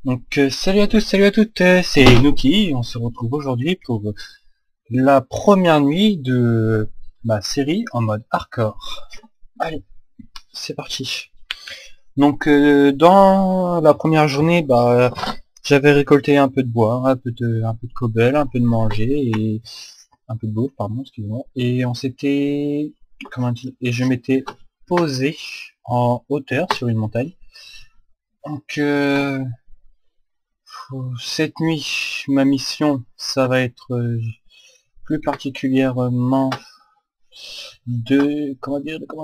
Donc salut à tous, salut à toutes, c'est Nuki, on se retrouve aujourd'hui pour la première nuit de ma série en mode hardcore. Allez, c'est parti. Donc dans la première journée, j'avais récolté un peu de bois, un peu de cobble, un peu de manger et un peu de bouffe, pardon, excusez-moi. Et on s'était, comment dire, et je m'étais posé en hauteur sur une montagne. Donc cette nuit, ma mission, ça va être plus particulièrement de construire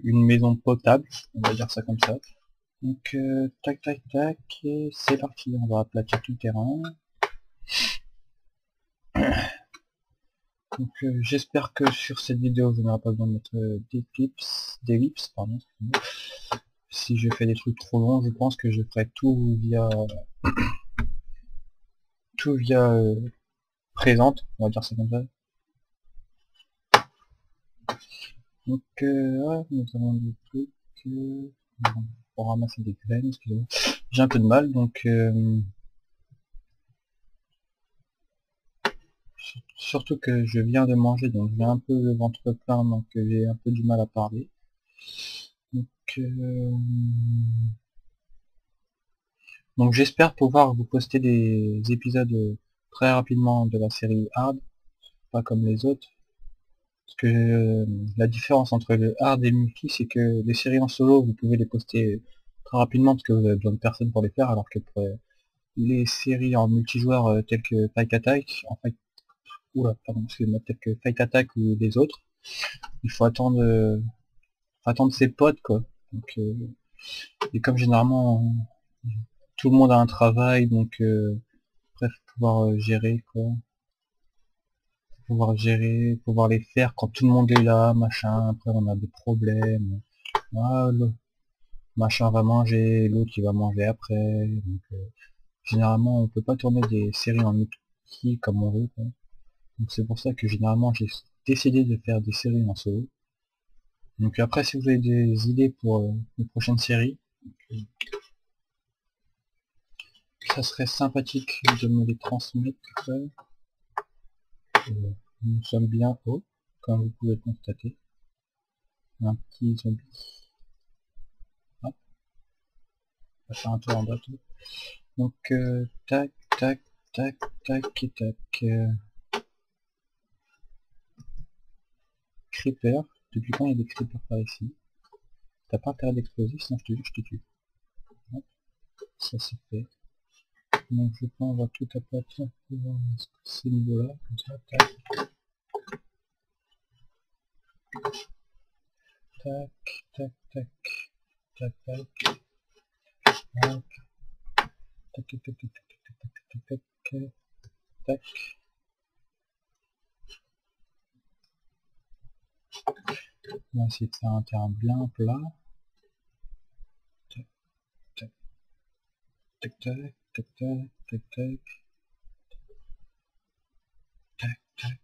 une maison potable, on va dire ça comme ça. Donc tac tac tac, et c'est parti, on va aplatir tout le terrain. Donc j'espère que sur cette vidéo je n'aurai pas besoin de mettre d'ellipses, pardon. Si je fais des trucs trop longs, je pense que je ferai tout via présente, on va dire ça comme ça. Donc ouais, nous avons des trucs pour ramasser des graines, excusez-moi. J'ai un peu de mal, donc surtout que je viens de manger, donc j'ai un peu le ventre plein, donc j'ai un peu du mal à parler. Donc, donc j'espère pouvoir vous poster des épisodes très rapidement de la série Hard, pas comme les autres. Parce que la différence entre le hard et le multi, c'est que les séries en solo, vous pouvez les poster très rapidement parce que vous avez besoin de personne pour les faire, alors que pour les séries en multijoueur telles que Fight Attack, pardon, excusez-moi, telles que Fight Attack ou des autres, il faut attendre ses potes quoi. Donc, et comme généralement tout le monde a un travail, donc bref, pouvoir les faire quand tout le monde est là, machin, après on a des problèmes. Ah, machin va manger, l'autre il va manger après. Donc, généralement on peut pas tourner des séries en multi comme on veut, quoi. Donc c'est pour ça que généralement j'ai décidé de faire des séries en solo. Donc après si vous avez des idées pour une prochaine série, ça serait sympathique de me les transmettre. Nous sommes bien hauts, comme vous pouvez le constater. Un petit zombie. Hop, on va faire un tour en bateau. Donc tac, tac, tac, tac et tac. Creeper. Depuis quand il y a des creepers par ici? T'as pas intérêt d'exploser, sinon je te jure, je te tue. Hop, ça c'est fait. Donc je pense on va tout aplatir pour ces niveaux-là, comme ça, tac, tac, tac, tac, tac, tac, tac, tac, tac, tac, tac, tac, tac, tac, tac. On va essayer de faire un terrain bien plat. Tac, tac, tac, tac, tac, tac, tac, tac, tac, tac.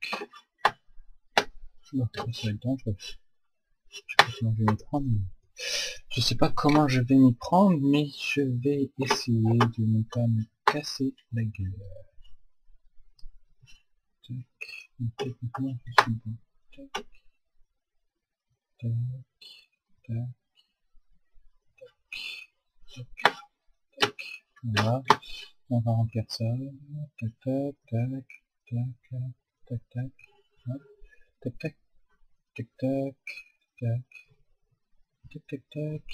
Bon, ça va être dangereux. Je sais pas comment je vais m'y prendre. Je sais pas comment je vais m'y prendre, mais je vais essayer de ne pas me casser la gueule. Tac. Donc, techniquement, je suis bon. Tac, tac, tac, tac, tac. Voilà. On va remplir ça. Tac, tac, tac, tac, tac, tac. Hop. Tac, tac, tac, tac, tac, tac, tac, tac.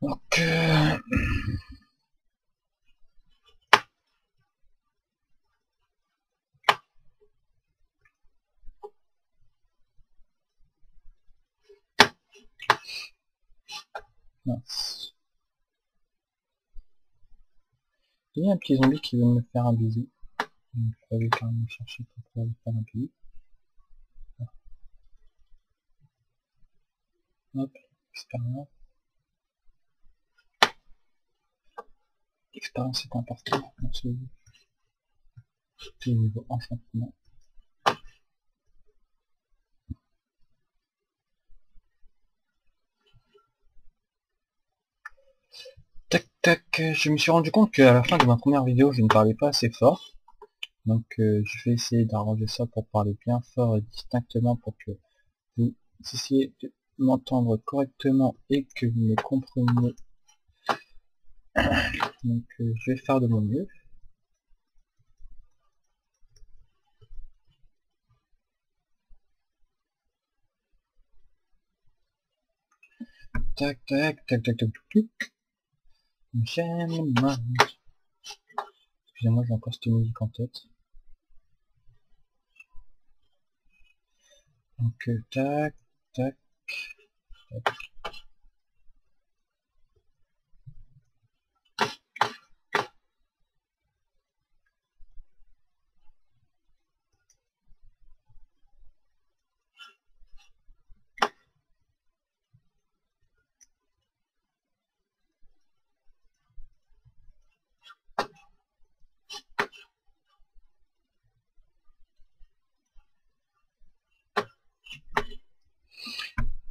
Donc, mince. Il y a un petit zombie qui veut me faire un bisou. Donc, je vais quand même chercher pour pouvoir lui faire un bisou. Hop, expérience. L'expérience est importante dans ce jeu. C'est au niveau enchantement. Tac, je me suis rendu compte qu'à la fin de ma première vidéo, je ne parlais pas assez fort. Donc je vais essayer d'arranger ça pour parler bien fort et distinctement pour que vous essayiez de m'entendre correctement et que vous me compreniez. Donc je vais faire de mon mieux. Tac, tac, tac, tac, tac, tac, tac. J'aime les mains. Excusez-moi, j'ai encore cette musique en tête. Donc tac, tac, tac.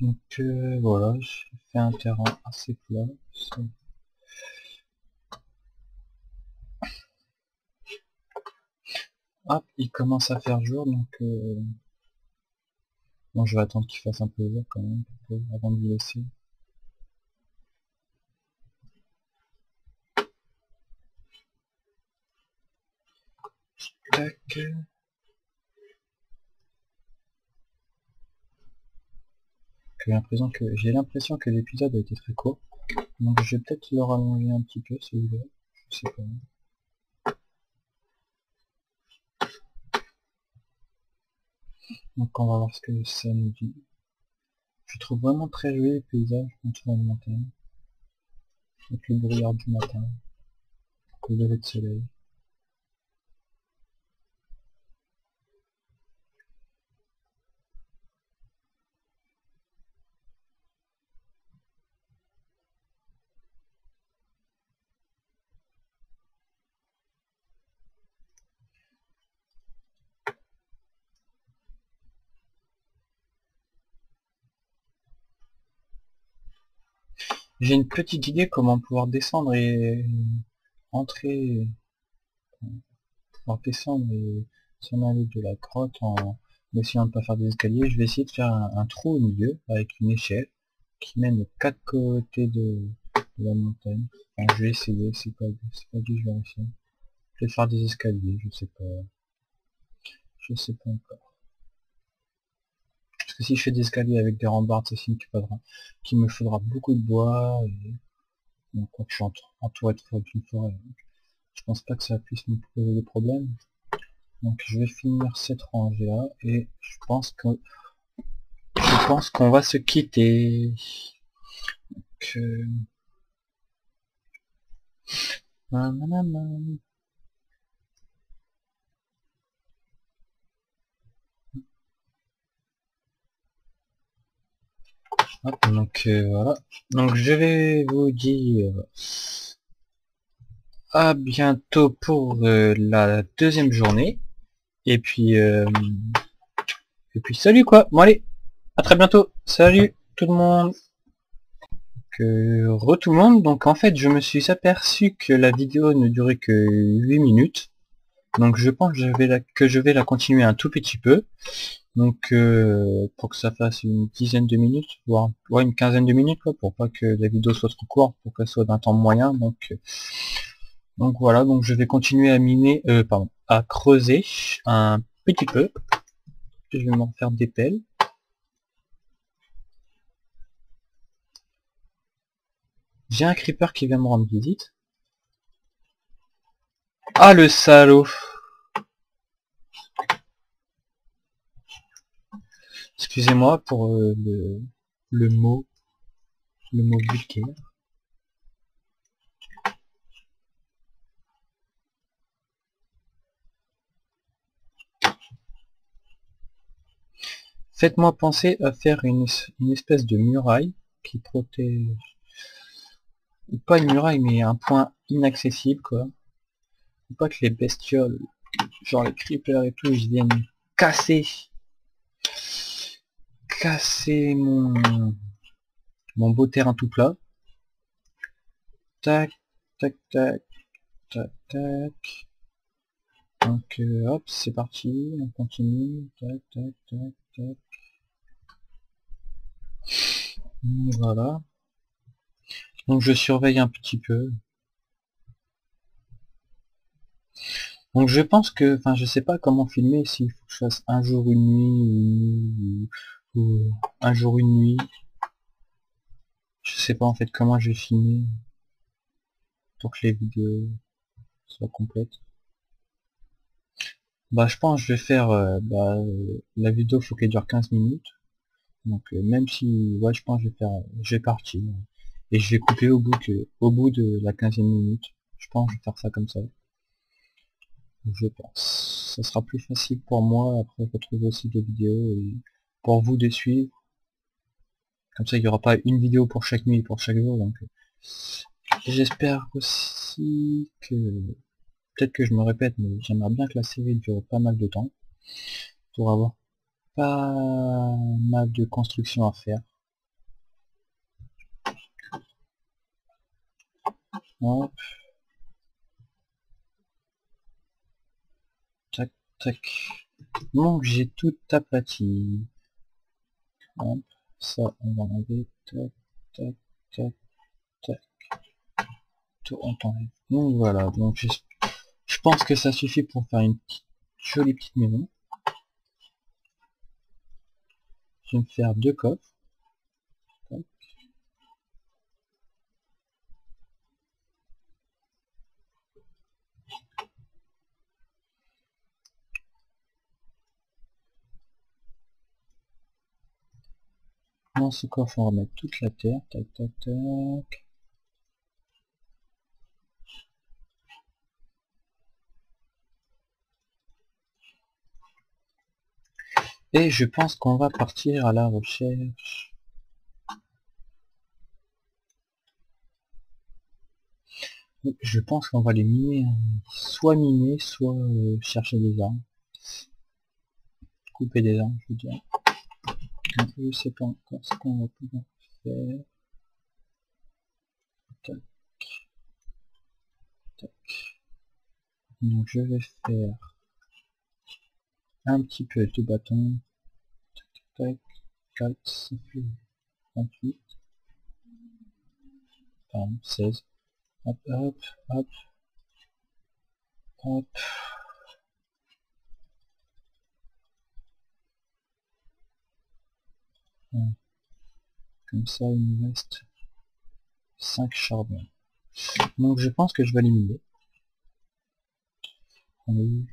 Donc voilà, j'ai fait un terrain assez plat. Hop, il commence à faire jour, donc bon, je vais attendre qu'il fasse un peu jour quand même, avant de vous laisser. Tac. J'ai l'impression que l'épisode a été très court, donc je vais peut-être le rallonger un petit peu si vous voulez, je sais pas. Donc on va voir ce que ça nous dit. Je trouve vraiment très joli le paysage quand on est en montagne, avec le brouillard du matin, le lever de soleil. J'ai une petite idée comment pouvoir descendre et rentrer, pouvoir descendre et s'en aller de la grotte en essayant de ne pas faire des escaliers. Je vais essayer de faire un trou au milieu avec une échelle qui mène aux quatre côtés de la montagne. Enfin, je vais essayer, c'est pas dit, je vais essayer. Je vais faire des escaliers, je sais pas encore. Parce que si je fais des escaliers avec des rambardes, ça signifie qu'il me faudra beaucoup de bois, et bon, quoi que je suis entouré d'une forêt. Je pense pas que ça puisse me poser des problèmes. Donc je vais finir cette rangée là et je pense qu'on va se quitter. Que... Hop, donc voilà. Donc je vais vous dire à bientôt pour la deuxième journée. Et puis salut quoi. Bon allez, à très bientôt. Salut tout le monde. Tout le monde. Donc en fait je me suis aperçu que la vidéo ne durait que 8 minutes. Donc je pense que je vais la continuer un tout petit peu. Donc pour que ça fasse une dizaine de minutes, voire ouais, une quinzaine de minutes quoi, pour pas que la vidéo soit trop courte, pour qu'elle soit d'un temps moyen. Donc voilà, donc je vais continuer à miner, pardon, à creuser un petit peu. Je vais m'en faire des pelles. J'ai un creeper qui vient me rendre visite. Ah le salaud! Excusez-moi pour le mot, le mot vulgaire. Faites-moi penser à faire une espèce de muraille qui protège, ou pas une muraille mais un point inaccessible quoi. Faut pas que les bestioles, genre les creepers et tout, ils viennent casser, casser mon beau terrain tout plat. Tac, Tac, tac, tac, tac. Donc hop, c'est parti, on continue. Tac, tac, tac, tac. Voilà. Donc je surveille un petit peu. Donc je pense que, enfin je sais pas comment filmer, s'il faut que je fasse un jour une nuit ou un jour une nuit. Je sais pas en fait comment je vais filmer pour que les vidéos soient complètes. Bah je pense que je vais faire la vidéo faut qu'elle dure 15 minutes. Donc même si ouais je pense que je vais partir. Et je vais couper au bout de la 15e minute. Je pense que je vais faire ça comme ça. Je pense. Ça sera plus facile pour moi après retrouver aussi des vidéos et pour vous de suivre. Comme ça il n'y aura pas une vidéo pour chaque nuit et pour chaque jour. Donc j'espère aussi que peut-être que je me répète, mais j'aimerais bien que la série dure pas mal de temps pour avoir pas mal de construction à faire. Hop, tac, tac. Donc j'ai tout aplati. Hop, ça on va enlever. Tac, tac, tac, tac. Tout on t'enlève. Donc voilà, donc je pense que ça suffit pour faire une jolie petite maison. Je vais me faire 2 coffres. Tac. Dans ce coffre on va mettre toute la terre. Tac, tac, tac. Et je pense qu'on va partir à la recherche. Je pense qu'on va les miner, miner, soit chercher des armes. Couper des armes, je veux dire. Donc, je sais pas encore ce qu'on va pouvoir faire. Tac, tac. Donc je vais faire un petit peu de bâton. Tac, tac, 4, ça fait 28. Pardon, 16. Hop, hop, hop, hop. Voilà. Comme ça, il nous reste 5 charbons. Donc je pense que je vais éliminer. On est où?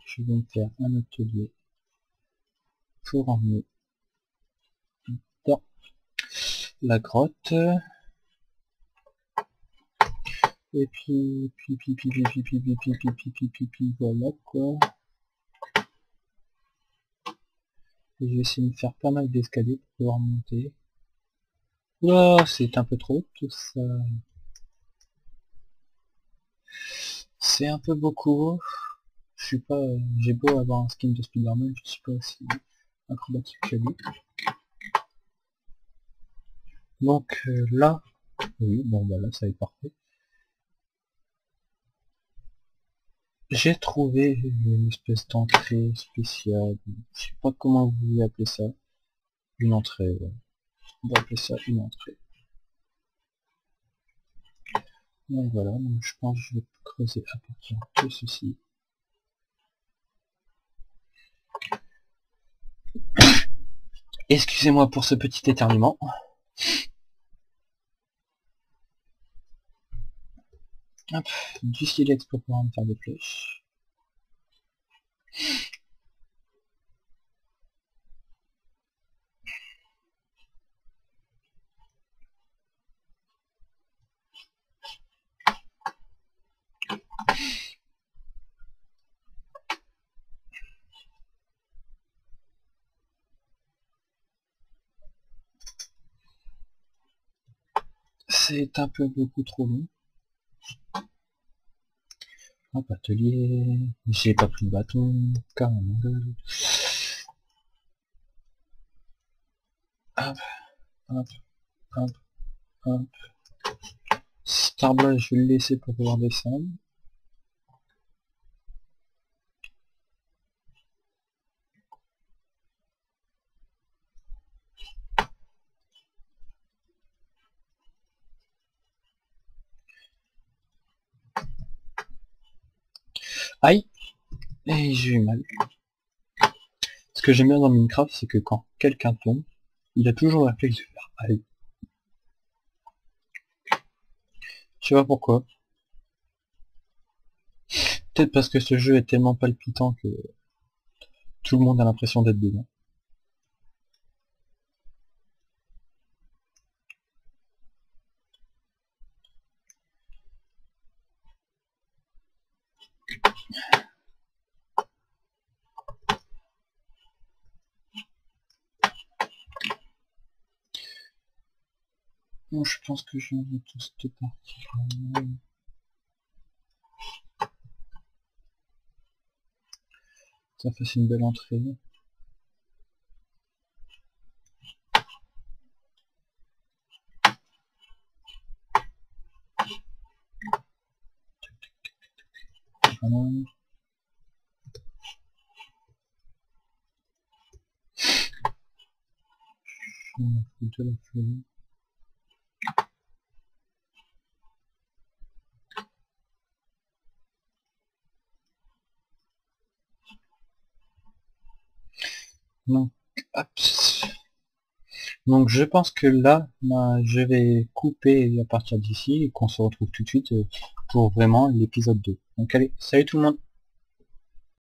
Je vais me faire un atelier pour emmener dans la grotte. Et puis, voilà quoi. Et je vais essayer de me faire pas mal d'escaliers pour pouvoir monter. Ouah, c'est un peu trop tout ça. C'est un peu beaucoup. Je suis pas. J'ai beau avoir un skin de Spider-Man, je suis pas aussi acrobatique que lui. Donc là, oui, bon bah là ça va être parfait. J'ai trouvé une espèce d'entrée spéciale. Je sais pas comment vous voulez appeler ça. Une entrée, ouais. On va appeler ça une entrée. Donc voilà, donc je pense que je vais creuser à partir de ceci. Excusez-moi pour ce petit éternuement. Hop, du silex pour pouvoir me faire des flèches. C'est un peu beaucoup trop long. Hop, atelier. J'ai pas pris le bâton. Carrément. Hop, hop, hop, hop. Starblood, je vais le laisser pour pouvoir descendre. Aïe. Et j'ai eu mal. Ce que j'aime bien dans Minecraft, c'est que quand quelqu'un tombe, il a toujours le réflexe de faire aïe. Je sais pas pourquoi. Peut-être parce que ce jeu est tellement palpitant que tout le monde a l'impression d'être dedans. Bon, je pense que je vais tous te partir. Ça fasse une belle entrée. Voilà. On a fait de la fleur. Donc, hop. Donc je pense que là, je vais couper à partir d'ici et qu'on se retrouve tout de suite pour vraiment l'épisode 2. Donc allez, salut tout le monde!